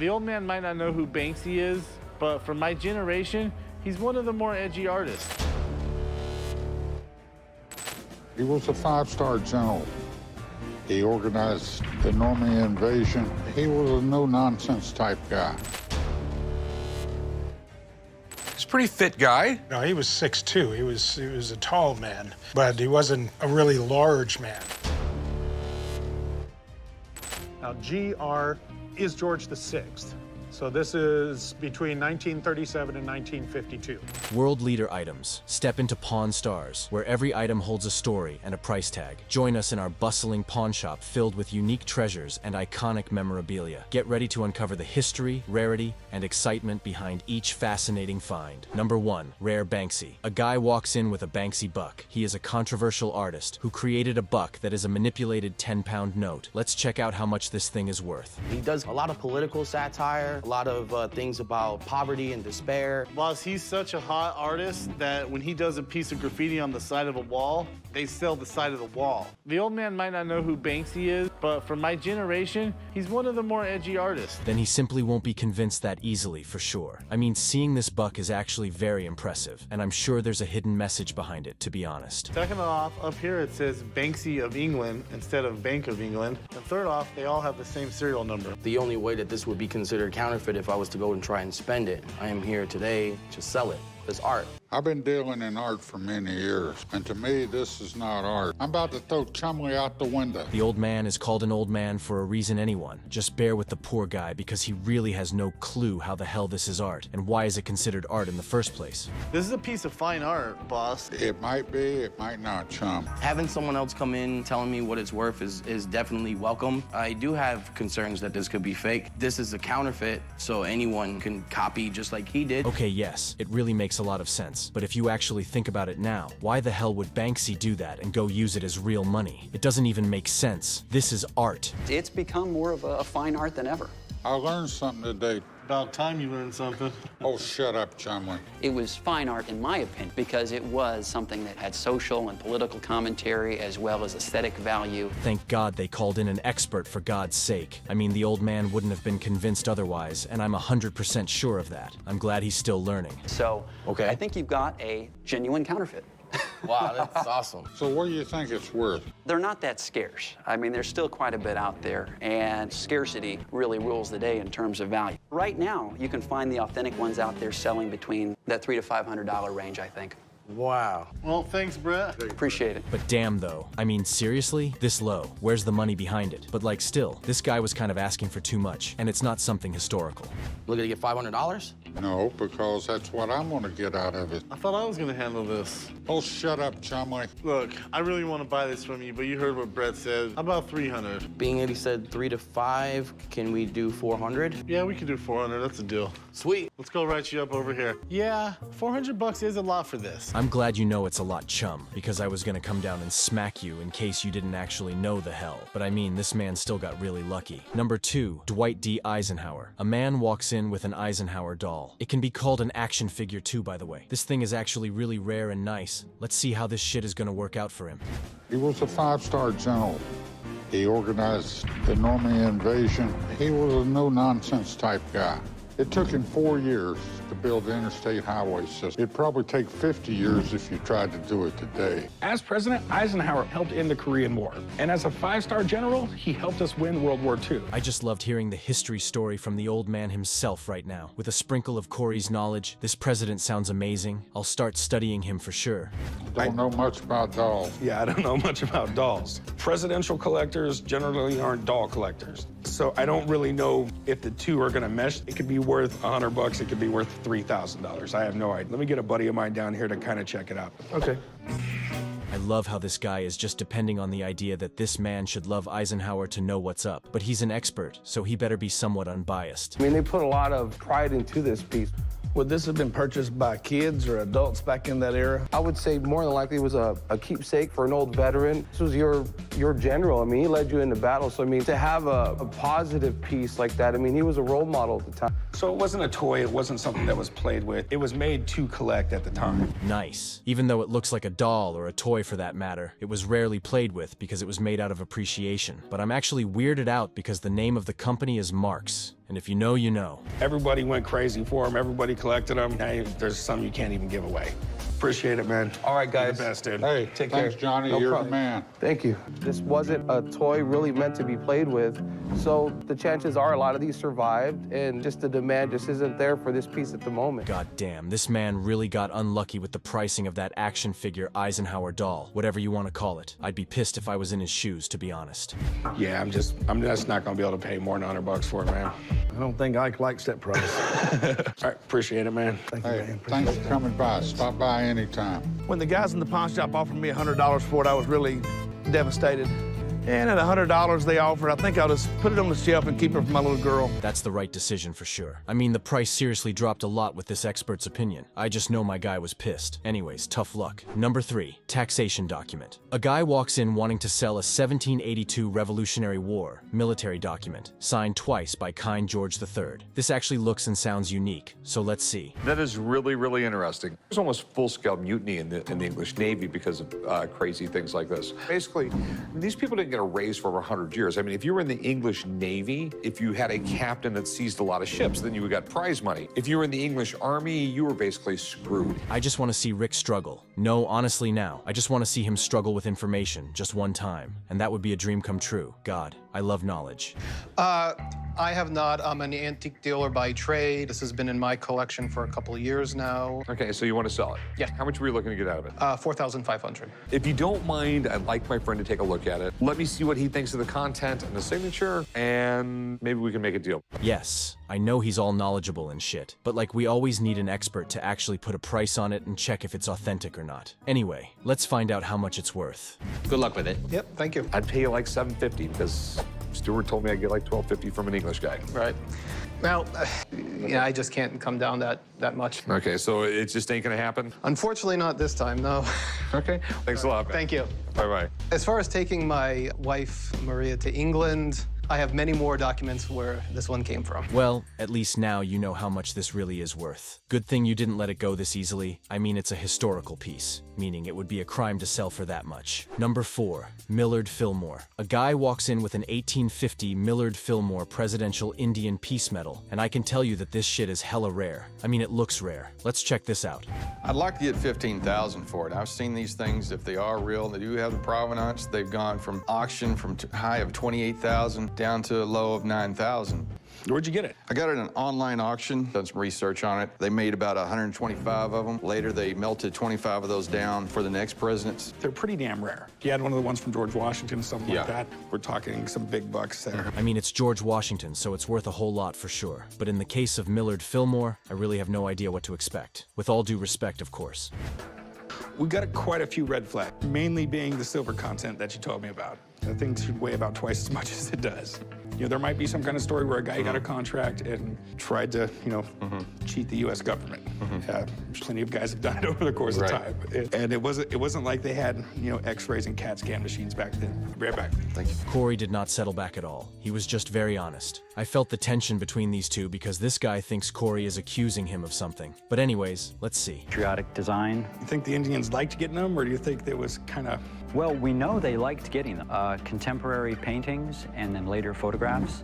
The old man might not know who Banksy is, but for my generation, he's one of the more edgy artists. He was a five-star general. He organized the Normandy invasion. He was a no-nonsense type guy. He's a pretty fit guy. No, he was 6'2". He was a tall man, but he wasn't a really large man. Now, GR is George VI. So this is between 1937 and 1952. World Leader Items. Step into Pawn Stars, where every item holds a story and a price tag. Join us in our bustling pawn shop filled with unique treasures and iconic memorabilia. Get ready to uncover the history, rarity, and excitement behind each fascinating find. Number 1. Rare Banksy. A guy walks in with a Banksy buck. He is a controversial artist who created a buck that is a manipulated 10-pound note. Let's check out how much this thing is worth. He does a lot of political satire, a lot of things about poverty and despair. Boss, he's such a hot artist that when he does a piece of graffiti on the side of a wall, they sell the side of the wall. The old man might not know who Banksy is, but for my generation, he's one of the more edgy artists. Then he simply won't be convinced that easily, for sure. I mean, seeing this buck is actually very impressive, and I'm sure there's a hidden message behind it, to be honest. Second off, up here it says Banksy of England instead of Bank of England. And third off, they all have the same serial number. The only way that this would be considered counterfeit if I was to go and try and spend it. I am here today to sell it. It's art. I've been dealing in art for many years, and to me, this is not art. I'm about to throw Chumley out the window. The old man is called an old man for a reason, anyone. Just bear with the poor guy because he really has no clue how the hell this is art, and why is it considered art in the first place. This is a piece of fine art, boss. It might be, it might not, chum. Having someone else come in telling me what it's worth is definitely welcome. I do have concerns that this could be fake. This is a counterfeit, so anyone can copy just like he did. Okay, yes, it really makes a lot of sense. But if you actually think about it now, why the hell would Banksy do that and go use it as real money? It doesn't even make sense. This is art. It's become more of a fine art than ever. I learned something today. About time you learned something. Oh, shut up, Chumley. It was fine art, in my opinion, because it was something that had social and political commentary as well as aesthetic value. Thank God they called in an expert, for God's sake. I mean, the old man wouldn't have been convinced otherwise, and I'm 100% sure of that. I'm glad he's still learning. So, Okay. I think you've got a genuine counterfeit. Wow, that's awesome. So what do you think it's worth? They're not that scarce. I mean, there's still quite a bit out there, and scarcity really rules the day in terms of value. Right now, you can find the authentic ones out there selling between that $300 to $500 range, I think. Wow. Well, thanks, Brett. Appreciate it. But damn though, I mean seriously? This low, where's the money behind it? But like still, this guy was kind of asking for too much, and it's not something historical. Looking to get $500? No, because that's what I'm gonna get out of it. I thought I was gonna handle this. Oh, shut up, Chumley. Look, I really want to buy this from you, but you heard what Brett said. About 300. Being that he said 3 to 5, can we do 400? Yeah, we could do 400. That's a deal. Sweet. Let's go write you up over here. Yeah, 400 bucks is a lot for this. I'm glad you know it's a lot, chum, because I was gonna come down and smack you in case you didn't actually know the hell. But I mean, this man still got really lucky. Number 2, Dwight D. Eisenhower. A man walks in with an Eisenhower doll. It can be called an action figure too, by the way. This thing is actually really rare and nice. Let's see how this shit is gonna work out for him. He was a five-star general. He organized the Normandy invasion. He was a no-nonsense type guy. It took him 4 years to build the interstate highway system. It'd probably take 50 years if you tried to do it today. As president, Eisenhower helped end the Korean War. And as a five-star general, he helped us win World War II. I just loved hearing the history story from the old man himself right now. With a sprinkle of Corey's knowledge, this president sounds amazing. I'll start studying him for sure. Don't know much about dolls. Yeah, I don't know much about dolls. Presidential collectors generally aren't doll collectors. So I don't really know if the two are gonna mesh. It could be worth $100, it could be worth $3,000. I have no idea. Let me get a buddy of mine down here to kind of check it out. Okay. I love how this guy is just depending on the idea that this man should love Eisenhower to know what's up. But he's an expert, so he better be somewhat unbiased. I mean, they put a lot of pride into this piece. Would this have been purchased by kids or adults back in that era? I would say more than likely it was a keepsake for an old veteran. This was your general. I mean, he led you into battle. So, I mean, to have a positive piece like that, I mean, he was a role model at the time. So it wasn't a toy, it wasn't something that was played with. It was made to collect at the time. Nice. Even though it looks like a doll or a toy for that matter, it was rarely played with because it was made out of appreciation. But I'm actually weirded out because the name of the company is Marx. And if you know, you know. Everybody went crazy for them. Everybody collected them. Hey, there's some you can't even give away. Appreciate it, man. All right, guys. You're the best, dude. Hey, Take thanks, care. Johnny. No You're problem. the man. Thank you. This wasn't a toy really meant to be played with, so the chances are a lot of these survived, and just the demand just isn't there for this piece at the moment. God damn, this man really got unlucky with the pricing of that action figure Eisenhower doll, whatever you want to call it. I'd be pissed if I was in his shoes, to be honest. Yeah, I'm just not gonna be able to pay more than $100 for it, man. I don't think Ike likes that price. All right, appreciate it, man. Thank you, Hey, man. thanks for coming by. Stop by anytime. When the guys in the pawn shop offered me $100 for it, I was really devastated. And at $100 they offered, I think I'll just put it on the shelf and keep it for my little girl. That's the right decision for sure. I mean, the price seriously dropped a lot with this expert's opinion. I just know my guy was pissed. Anyways, tough luck. Number 3, taxation document. A guy walks in wanting to sell a 1782 Revolutionary War military document, signed twice by kind George III. This actually looks and sounds unique, so let's see. That is really, really interesting. There's almost full-scale mutiny in the English Navy because of crazy things like this. Basically, these people didn't get a raise for over 100 years. I mean, if you were in the English Navy, if you had a captain that seized a lot of ships, then you got prize money. If you were in the English Army, you were basically screwed. I just want to see Rick struggle. No, honestly now, I just want to see him struggle with information, just one time. And that would be a dream come true. God, I love knowledge. I have not. I'm an antique dealer by trade. This has been in my collection for a couple of years now. Okay, so you want to sell it? Yeah. How much were you looking to get out of it? $4,500. If you don't mind, I'd like my friend to take a look at it. Let me see what he thinks of the content and the signature, and maybe we can make a deal. Yes, I know he's all knowledgeable and shit, but like we always need an expert to actually put a price on it and check if it's authentic or not. Anyway, let's find out how much it's worth. Good luck with it. Yep, thank you. I'd pay you like $750 because Stuart told me I'd get like $12.50 from an English guy. Right. Well, yeah, I just can't come down that much. Okay, so it just ain't gonna happen? Unfortunately, not this time, no. Okay, thanks a lot, man. Thank you. Bye-bye. As far as taking my wife, Maria, to England, I have many more documents where this one came from. Well, at least now you know how much this really is worth. Good thing you didn't let it go this easily. I mean, it's a historical piece, meaning it would be a crime to sell for that much. Number 4, Millard Fillmore. A guy walks in with an 1850 Millard Fillmore Presidential Indian Peace Medal, and I can tell you that this shit is hella rare. I mean, it looks rare. Let's check this out. I'd like to get $15,000 for it. I've seen these things, if they are real, they do have the provenance. They've gone from auction from high of $28,000 down to a low of $9,000. Where'd you get it? I got it at an online auction, done some research on it. They made about 125 of them. Later, they melted 25 of those down for the next presidents. They're pretty damn rare. If you had one of the ones from George Washington, something Yeah. like that, we're talking some big bucks there. I mean, it's George Washington, so it's worth a whole lot for sure. But in the case of Millard Fillmore, I really have no idea what to expect. With all due respect, of course. We got quite a few red flags, mainly being the silver content that you told me about. That thing should weigh about twice as much as it does. You know, there might be some kind of story where a guy got a contract and tried to, cheat the U.S. government. Plenty of guys have done it over the course of time. And it wasn't like they had, X-rays and CAT scan machines back then. Right back. Thank you. Corey did not settle back at all. He was just very honest. I felt the tension between these two because this guy thinks Corey is accusing him of something. But anyways, let's see. Patriotic design. You think the Indians liked getting them, or do you think there was kind of... Well, we know they liked getting them. Contemporary paintings and then later photographs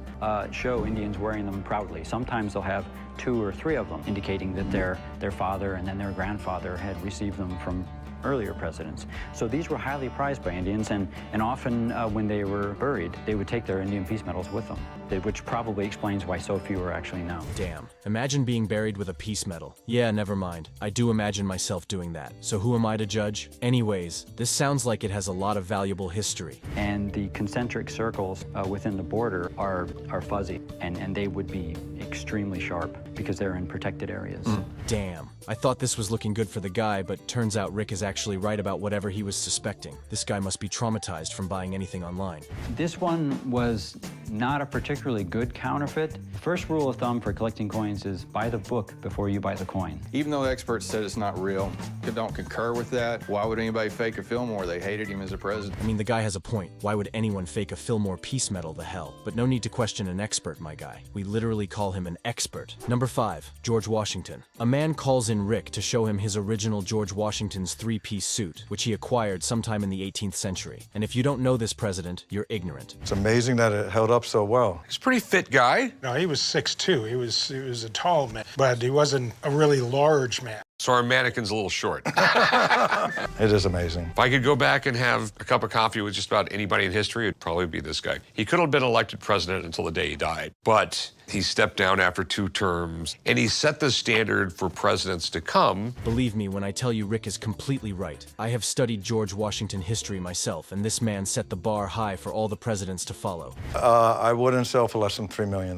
show Indians wearing them proudly. Sometimes they'll have 2 or 3 of them, indicating that their father and then their grandfather had received them from earlier presidents. So these were highly prized by Indians, and often when they were buried, they would take their Indian peace medals with them, which probably explains why so few are actually known. Damn. Imagine being buried with a peace medal. Yeah, never mind. I do imagine myself doing that. So who am I to judge? Anyways, this sounds like it has a lot of valuable history. And the concentric circles within the border are fuzzy, and they would be extremely sharp because they're in protected areas. Damn. I thought this was looking good for the guy, but turns out Rick is actually right about whatever he was suspecting. This guy must be traumatized from buying anything online. This one was not a particularly good counterfeit. First rule of thumb for collecting coins is buy the book before you buy the coin. Even though experts said it's not real, I don't concur with that. Why would anybody fake a Fillmore? They hated him as a president. I mean, the guy has a point. Why would anyone fake a Fillmore peace medal, the hell? But no need to question an expert, my guy. We literally call him an expert. Number 5, George Washington. A man man calls in Rick to show him his original George Washington's three-piece suit, which he acquired sometime in the 18th century. And if you don't know this president, you're ignorant. It's amazing that it held up so well. He's a pretty fit guy. No, he was 6'2". He was a tall man, but he wasn't a really large man. So our mannequin's a little short. It is amazing. If I could go back and have a cup of coffee with just about anybody in history, it'd probably be this guy. He could have been elected president until the day he died, but he stepped down after 2 terms, and he set the standard for presidents to come. Believe me when I tell you Rick is completely right. I have studied George Washington history myself, and this man set the bar high for all the presidents to follow. I wouldn't sell for less than $3 million.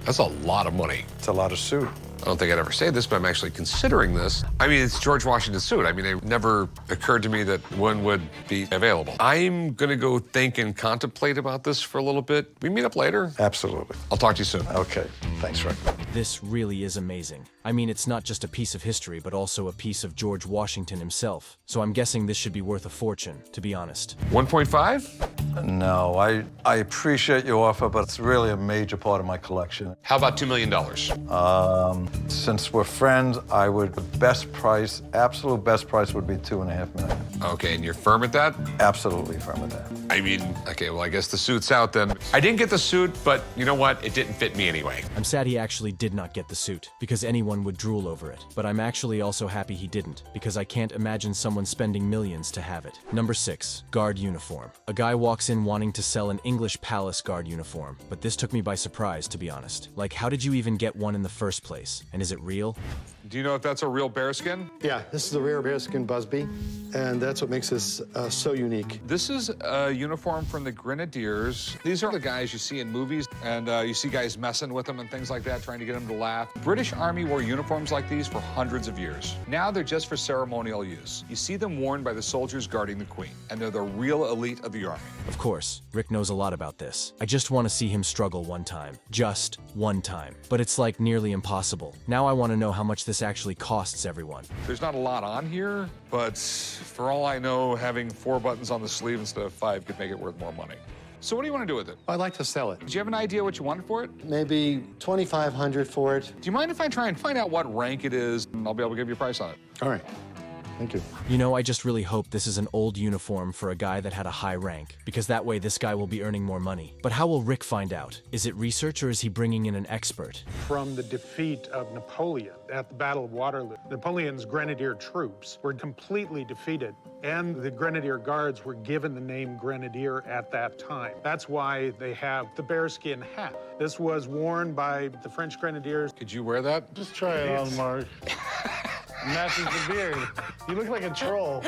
That's a lot of money. It's a lot of suit. I don't think I'd ever say this, but I'm actually considering this. I mean, it's George Washington's suit. I mean, it never occurred to me that one would be available. I'm going to go think and contemplate about this for a little bit. We meet up later? Absolutely. I'll talk to you soon. Okay. Thanks, Rick. This really is amazing. I mean, it's not just a piece of history, but also a piece of George Washington himself. So I'm guessing this should be worth a fortune, to be honest. 1.5? No, I appreciate your offer, but it's really a major part of my collection. How about $2 million? Since we're friends, the best price, absolute best price would be $2.5 million. Okay, and you're firm at that? Absolutely firm at that. I mean, okay, well, I guess the suit's out then. I didn't get the suit, but you know what? It didn't fit me anyway. I'm sad he actually did not get the suit, because anyone would drool over it. But I'm actually also happy he didn't, because I can't imagine someone spending millions to have it. Number 6, guard uniform. A guy walks in wanting to sell an English palace guard uniform, but this took me by surprise, to be honest. Like, how did you even get one in the first place? And is it real? Do you know if that's a real bearskin? Yeah, this is a rare bearskin Busby, and that's what makes this so unique. This is a uniform from the Grenadiers. These are the guys you see in movies, and you see guys messing with them and things like that, trying to get them to laugh. British Army wore uniforms like these for hundreds of years. Now they're just for ceremonial use. You see them worn by the soldiers guarding the Queen, and they're the real elite of the Army. Of course, Rick knows a lot about this. I just want to see him struggle one time. Just one time. But it's like nearly impossible. Now I want to know how much this actually costs everyone. There's not a lot on here, but for all I know, having 4 buttons on the sleeve instead of 5 could make it worth more money. So what do you want to do with it? I'd like to sell it. Do you have an idea what you wanted for it? Maybe $2,500 for it. Do you mind if I try and find out what rank it is, and I'll be able to give you a price on it? All right. Thank you. You know, I just really hope this is an old uniform for a guy that had a high rank, because that way this guy will be earning more money. But how will Rick find out? Is it research or is he bringing in an expert? From the defeat of Napoleon at the Battle of Waterloo, Napoleon's grenadier troops were completely defeated, and the Grenadier Guards were given the name Grenadier at that time. That's why they have the bearskin hat. This was worn by the French Grenadiers. Could you wear that? Just try it on, Mark. Matches the beard. You look like a troll.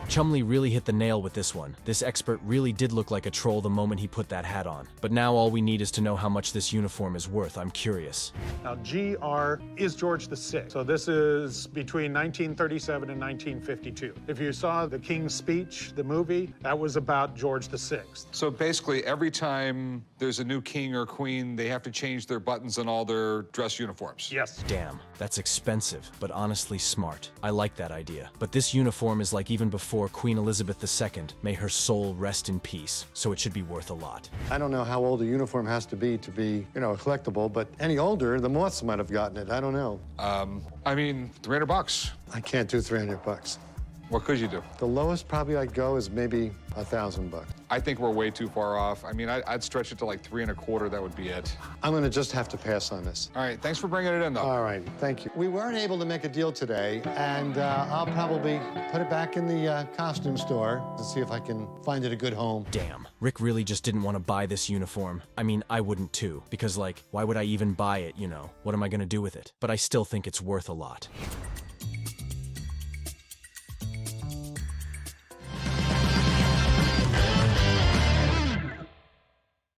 Chumley really hit the nail with this one. This expert really did look like a troll the moment he put that hat on. But now all we need is to know how much this uniform is worth. I'm curious. Now, GR is George VI. So this is between 1937 and 1952. If you saw The King's Speech, the movie, that was about George VI. So basically, every time there's a new king or queen, they have to change their buttons on all their dress uniforms. Yes. Damn, that's expensive, but honestly smart. I like that idea. But this uniform is like even before Queen Elizabeth II. May her soul rest in peace, so it should be worth a lot. I don't know how old a uniform has to be, you know, a collectible, but any older, the moths might have gotten it. I don't know. I mean, $300. I can't do $300. What could you do? The lowest probably I'd go is maybe $1,000. I think we're way too far off. I mean, I'd stretch it to like 3 1/4. That would be it. I'm going to just have to pass on this. All right, thanks for bringing it in, though. All right, thank you. We weren't able to make a deal today, and I'll probably put it back in the costume store to see if I can find it a good home. Damn, Rick really just didn't want to buy this uniform. I mean, I wouldn't too, because like, why would I even buy it, you know? What am I going to do with it? But I still think it's worth a lot.